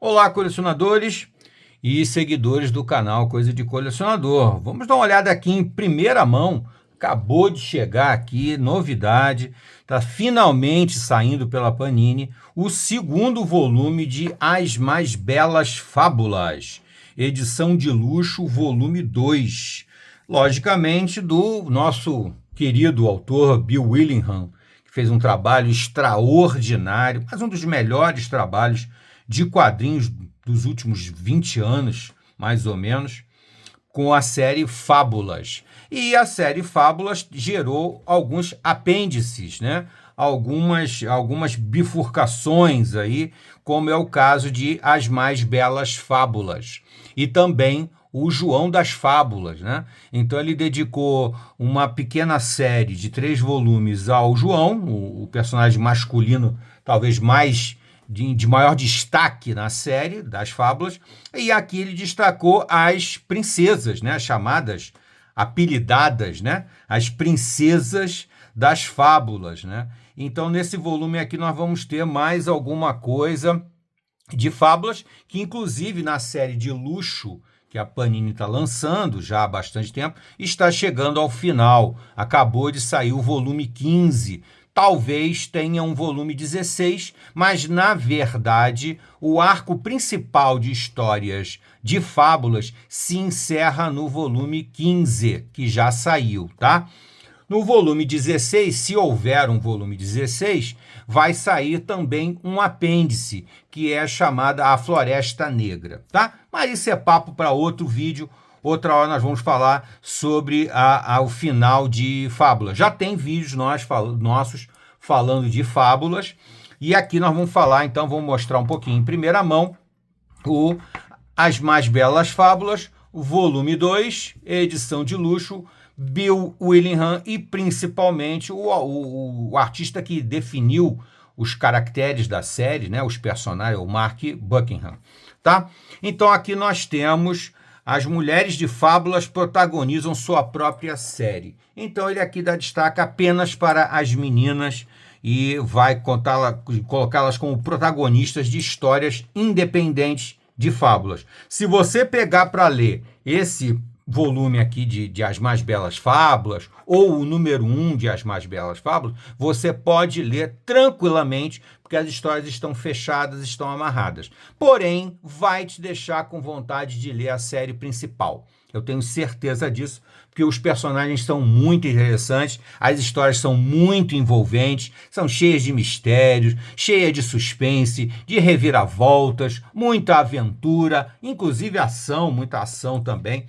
Olá, colecionadores e seguidores do canal Coisa de Colecionador. Vamos dar uma olhada aqui em primeira mão. Acabou de chegar aqui, novidade, está finalmente saindo pela Panini o segundo volume de As Mais Belas Fábulas, edição de luxo, volume 2. Logicamente, do nosso querido autor Bill Willingham, que fez um trabalho extraordinário, mas um dos melhores trabalhos de quadrinhos dos últimos 20 anos, mais ou menos, com a série Fábulas. E a série Fábulas gerou alguns apêndices, né? Algumas bifurcações aí, como é o caso de As Mais Belas Fábulas. E também o João das Fábulas, né? Então ele dedicou uma pequena série de 3 volumes ao João, o personagem masculino talvez mais de maior destaque na série das Fábulas, e aqui ele destacou as princesas, né, chamadas, apelidadas, né, as princesas das Fábulas, né? Então nesse volume aqui nós vamos ter mais alguma coisa de Fábulas, que inclusive na série de luxo que a Panini está lançando já há bastante tempo, está chegando ao final. Acabou de sair o volume 15, talvez tenha um volume 16, mas, na verdade, o arco principal de histórias de Fábulas se encerra no volume 15, que já saiu, tá? No volume 16, se houver um volume 16, vai sair também um apêndice, que é chamada A Floresta Negra, tá? Mas isso é papo para outro vídeo. Outra hora nós vamos falar sobre o final de Fábulas. Já tem vídeos nossos falando de Fábulas. E aqui nós vamos falar, então, vamos mostrar um pouquinho em primeira mão As Mais Belas Fábulas, volume 2, edição de luxo, Bill Willingham e principalmente o artista que definiu os caracteres da série, né, os personagens, o Mark Buckingham, tá? Então aqui nós temos as mulheres de Fábulas protagonizam sua própria série. Então ele aqui dá destaque apenas para as meninas e vai colocá-las como protagonistas de histórias independentes de Fábulas. Se você pegar para ler esse volume aqui de As Mais Belas Fábulas, ou o número 1 de As Mais Belas Fábulas, você pode ler tranquilamente, porque as histórias estão fechadas, estão amarradas. Porém, vai te deixar com vontade de ler a série principal. Eu tenho certeza disso, porque os personagens são muito interessantes, as histórias são muito envolventes, são cheias de mistérios, cheias de suspense, de reviravoltas, muita aventura, inclusive ação, muita ação também.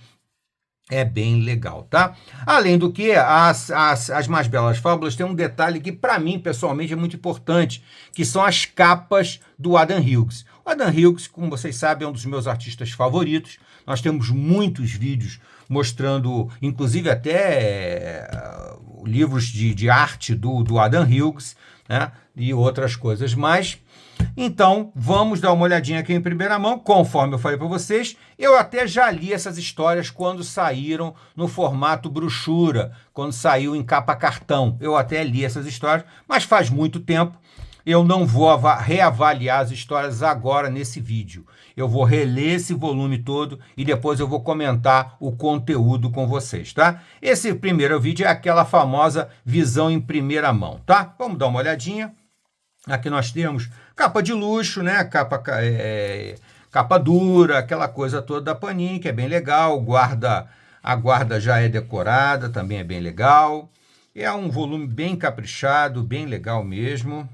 É bem legal, tá? Além do que, as Mais Belas Fábulas têm um detalhe que, para mim, pessoalmente, é muito importante, que são as capas do Adam Hughes. O Adam Hughes, como vocês sabem, é um dos meus artistas favoritos. Nós temos muitos vídeos mostrando, inclusive até livros de arte do Adam Hughes, né? E outras coisas mais. Então, vamos dar uma olhadinha aqui em primeira mão. Conforme eu falei para vocês, eu até já li essas histórias quando saíram no formato brochura, quando saiu em capa cartão. Eu até li essas histórias, mas faz muito tempo. Eu não vou reavaliar as histórias agora nesse vídeo. Eu vou reler esse volume todo e depois eu vou comentar o conteúdo com vocês, tá? Esse primeiro vídeo é aquela famosa visão em primeira mão, tá? Vamos dar uma olhadinha. Aqui nós temos capa de luxo, né? Capa dura, aquela coisa toda da Panini, que é bem legal. A guarda já é decorada, também é bem legal. É um volume bem caprichado, bem legal mesmo.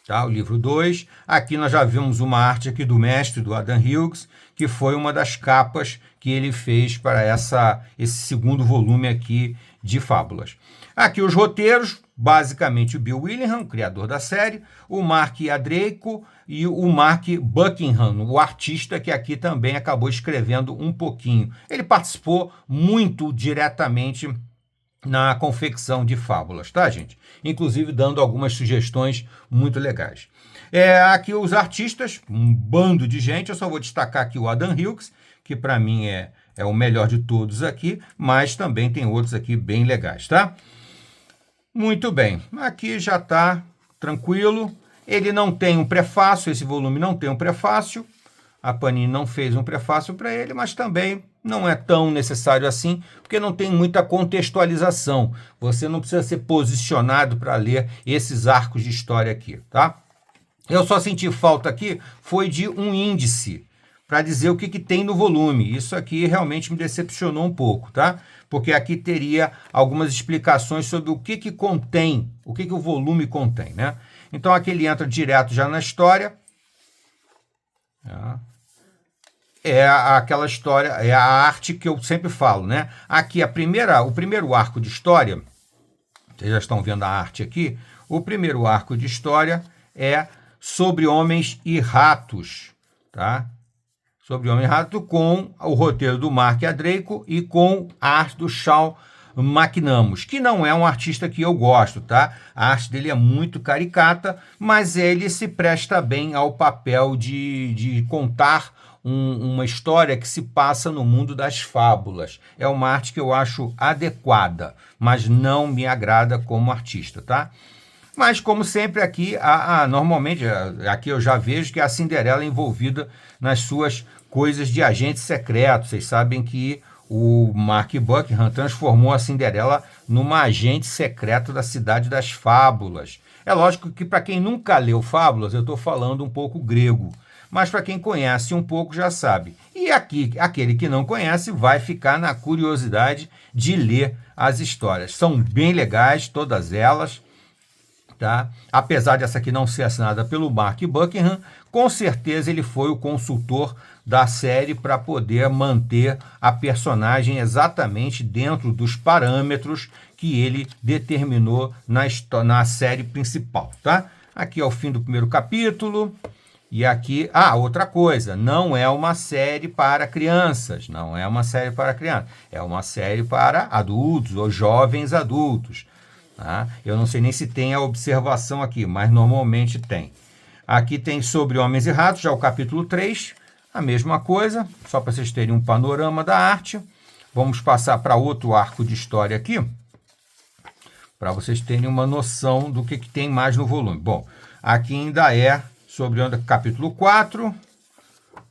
Tá? O livro 2. Aqui nós já vimos uma arte aqui do mestre, do Adam Hughes, que foi uma das capas que ele fez para esse segundo volume aqui de Fábulas. Aqui os roteiros, basicamente o Bill Willingham, criador da série, o Mark Adreiko e o Mark Buckingham, o artista que aqui também acabou escrevendo um pouquinho. Ele participou muito diretamente na confecção de Fábulas, tá, gente? Inclusive dando algumas sugestões muito legais. Aqui os artistas, um bando de gente, eu só vou destacar aqui o Adam Hughes, que para mim é o melhor de todos aqui, mas também tem outros aqui bem legais, tá? Muito bem, aqui já está tranquilo. Ele não tem um prefácio, esse volume não tem um prefácio, a Panini não fez um prefácio para ele, mas também não é tão necessário assim, porque não tem muita contextualização. Você não precisa ser posicionado para ler esses arcos de história aqui, tá? Eu só senti falta aqui foi de um índice para dizer o que tem no volume. Isso aqui realmente me decepcionou um pouco, tá? Porque aqui teria algumas explicações sobre o que contém, o que o volume contém, né? Então aqui ele entra direto já na história. É aquela história, é a arte que eu sempre falo, né? Aqui o primeiro arco de história, vocês já estão vendo a arte aqui, o primeiro arco de história é sobre homens e ratos, tá? Sobre homens e ratos, com o roteiro do Mark Adreiko e com a arte do Sean McManus, que não é um artista que eu gosto, tá? A arte dele é muito caricata, mas ele se presta bem ao papel de contar uma história que se passa no mundo das fábulas. É uma arte que eu acho adequada, mas não me agrada como artista, tá? Mas, como sempre, aqui, normalmente, aqui eu já vejo que a Cinderela é envolvida nas suas coisas de agente secreto. Vocês sabem que o Mark Buckingham transformou a Cinderela numa agente secreto da Cidade das Fábulas. É lógico que, para quem nunca leu Fábulas, eu estou falando um pouco grego. Mas para quem conhece um pouco já sabe. E aqui, aquele que não conhece vai ficar na curiosidade de ler as histórias. São bem legais, todas elas. Tá? Apesar dessa aqui não ser assinada pelo Mark Buckingham, com certeza ele foi o consultor da série para poder manter a personagem exatamente dentro dos parâmetros que ele determinou na série principal. Tá? Aqui é o fim do primeiro capítulo. E aqui, outra coisa, não é uma série para crianças, não é uma série para crianças, é uma série para adultos ou jovens adultos. Tá? Eu não sei nem se tem a observação aqui, mas normalmente tem. Aqui tem sobre Homens e Ratos, já o capítulo 3, a mesma coisa, só para vocês terem um panorama da arte. Vamos passar para outro arco de história aqui, para vocês terem uma noção do que tem mais no volume. Bom, aqui ainda é sobre o capítulo 4,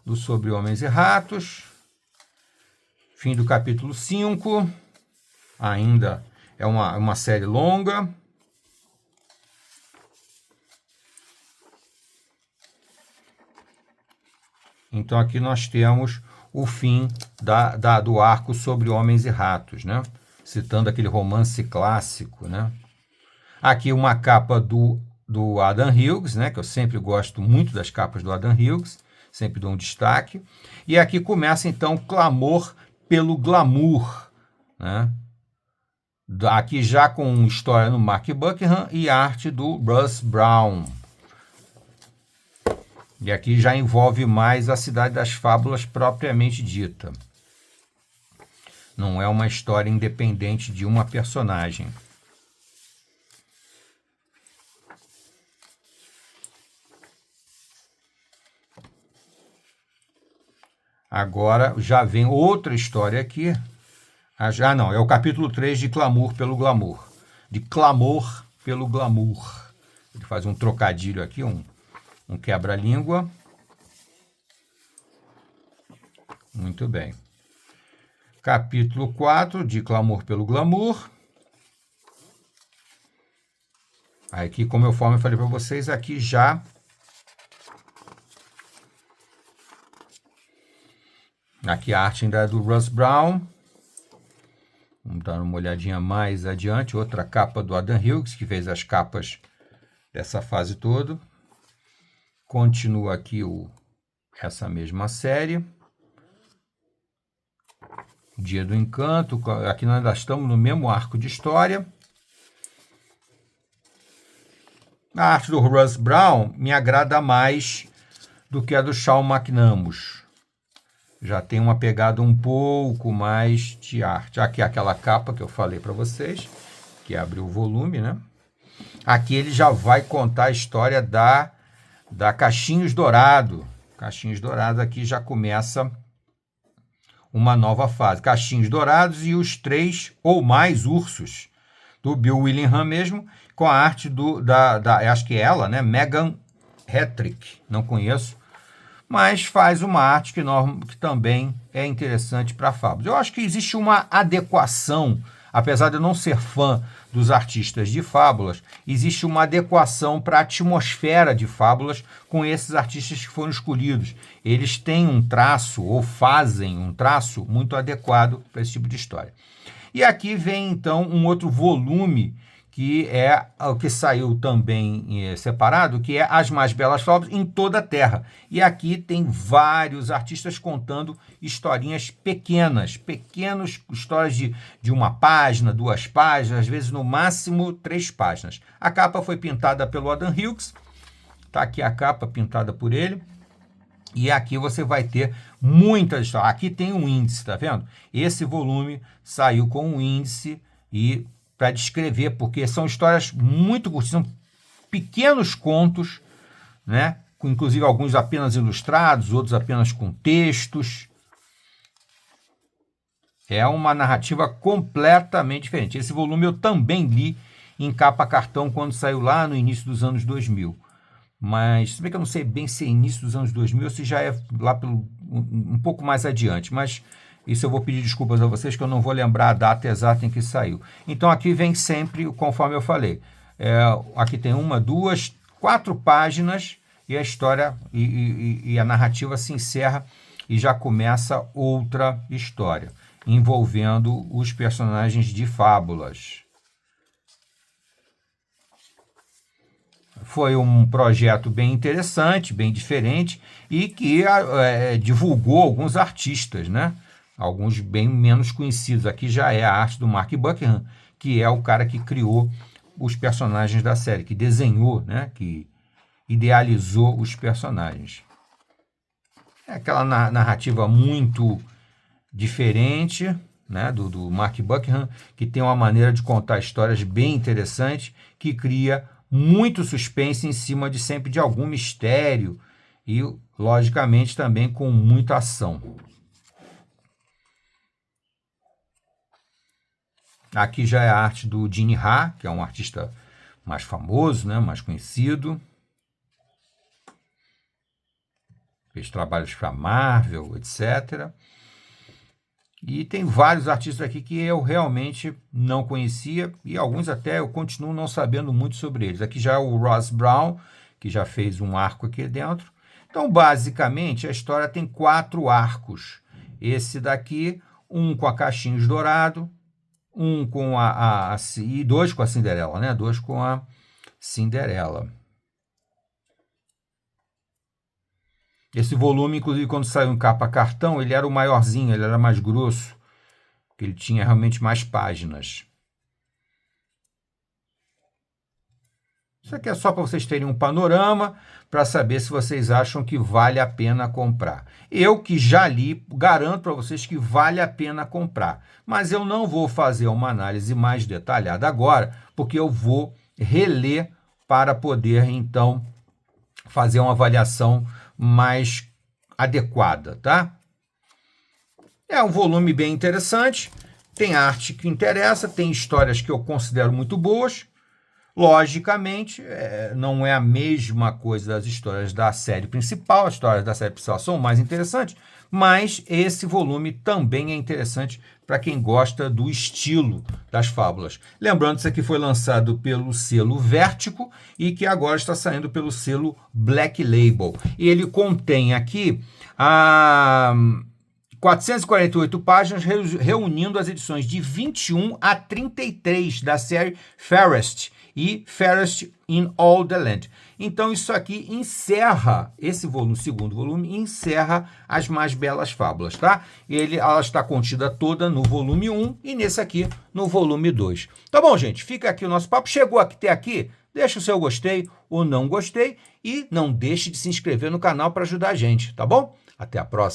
do Sobre Homens e Ratos, fim do capítulo 5, ainda é uma série longa. Então aqui nós temos o fim do arco Sobre Homens e Ratos, né? Citando aquele romance clássico, né? Aqui uma capa do Adam Hughes, né, que eu sempre gosto muito das capas do Adam Hughes, sempre dou um destaque. E aqui começa, então, Clamor pelo Glamour. Né? Aqui já com história no Mark Buckingham e arte do Russ Brown. E aqui já envolve mais a Cidade das Fábulas propriamente dita. Não é uma história independente de uma personagem. Agora já vem outra história aqui. Não, é o capítulo 3 de Clamor pelo Glamour. De Clamor pelo Glamour. Ele faz um trocadilho aqui, um quebra-língua. Muito bem. Capítulo 4 de Clamor pelo Glamour. Aqui, como eu falei para vocês, aqui já... Aqui a arte ainda é do Russ Brown. Vamos dar uma olhadinha mais adiante. Outra capa do Adam Hughes, que fez as capas dessa fase toda. Continua aqui essa mesma série. Dia do Encanto. Aqui nós ainda estamos no mesmo arco de história. A arte do Russ Brown me agrada mais do que a do Sean McManus. Já tem uma pegada um pouco mais de arte. Aqui é aquela capa que eu falei para vocês, que abre o volume, né? Aqui ele já vai contar a história da Caixinhos Dourado. Caixinhos Dourado aqui já começa uma nova fase. Caixinhos Dourados e os 3 ou mais ursos, do Bill Willingham mesmo, com a arte acho que é ela, né? Megan Hattrick, não conheço, mas faz uma arte que também é interessante para fábulas. Eu acho que existe uma adequação, apesar de eu não ser fã dos artistas de fábulas, existe uma adequação para a atmosfera de fábulas com esses artistas que foram escolhidos. Eles têm um traço, ou fazem um traço, muito adequado para esse tipo de história. E aqui vem, então, um outro volume que é o que saiu também separado, que é As Mais Belas Fábulas em Toda a Terra. E aqui tem vários artistas contando historinhas pequenas histórias de uma página, 2 páginas, às vezes no máximo 3 páginas. A capa foi pintada pelo Adam Hughes, está aqui a capa pintada por ele. E aqui você vai ter muitas histórias. Aqui tem um índice, tá vendo? Esse volume saiu com um índice e para descrever, porque são histórias muito curtas, são pequenos contos, né? Com, inclusive alguns apenas ilustrados, outros apenas com textos. É uma narrativa completamente diferente. Esse volume eu também li em capa cartão quando saiu lá no início dos anos 2000. Mas, se bem que eu não sei bem se é início dos anos 2000 ou se já é lá um pouco mais adiante, mas isso eu vou pedir desculpas a vocês que eu não vou lembrar a data exata em que saiu. Então aqui vem sempre, conforme eu falei, aqui tem 1, 2, 4 páginas e a história e a narrativa se encerra e já começa outra história, envolvendo os personagens de fábulas. Foi um projeto bem interessante, bem diferente e que divulgou alguns artistas, né? Alguns bem menos conhecidos. Aqui já é a arte do Mark Buckingham, que é o cara que criou os personagens da série, que desenhou, né? Que idealizou os personagens. É aquela narrativa muito diferente, né? do Mark Buckingham, que tem uma maneira de contar histórias bem interessante, que cria muito suspense em cima sempre de algum mistério e, logicamente, também com muita ação. Aqui já é a arte do Gene Ha, que é um artista mais famoso, né, mais conhecido. Fez trabalhos para Marvel, etc. E tem vários artistas aqui que eu realmente não conhecia e alguns até eu continuo não sabendo muito sobre eles. Aqui já é o Ross Brown, que já fez um arco aqui dentro. Então, basicamente, a história tem 4 arcos. Esse daqui, um com a Caixinhos Dourado, um com e 2 com a Cinderela, né? 2 com a Cinderela. Esse volume, inclusive, quando saiu em capa cartão, ele era o maiorzinho, ele era mais grosso, que ele tinha realmente mais páginas. Isso aqui é só para vocês terem um panorama, para saber se vocês acham que vale a pena comprar. Eu que já li, garanto para vocês que vale a pena comprar, mas eu não vou fazer uma análise mais detalhada agora, porque eu vou reler para poder, então, fazer uma avaliação mais adequada, tá? É um volume bem interessante, tem arte que interessa, tem histórias que eu considero muito boas. Logicamente, não é a mesma coisa das histórias da série principal, as histórias da série principal são mais interessantes, mas esse volume também é interessante para quem gosta do estilo das fábulas. Lembrando que isso aqui foi lançado pelo selo Vértigo e que agora está saindo pelo selo Black Label. E ele contém aqui 448 páginas, reunindo as edições de 21 a 33 da série Fairest e Fairest in All the Land. Então isso aqui encerra, esse volume, segundo volume, encerra As Mais Belas Fábulas, tá? Ela está contida toda no volume 1 e nesse aqui no volume 2. Tá bom, gente? Fica aqui o nosso papo. Chegou até aqui? Deixa o seu gostei ou não gostei e não deixe de se inscrever no canal para ajudar a gente, tá bom? Até a próxima.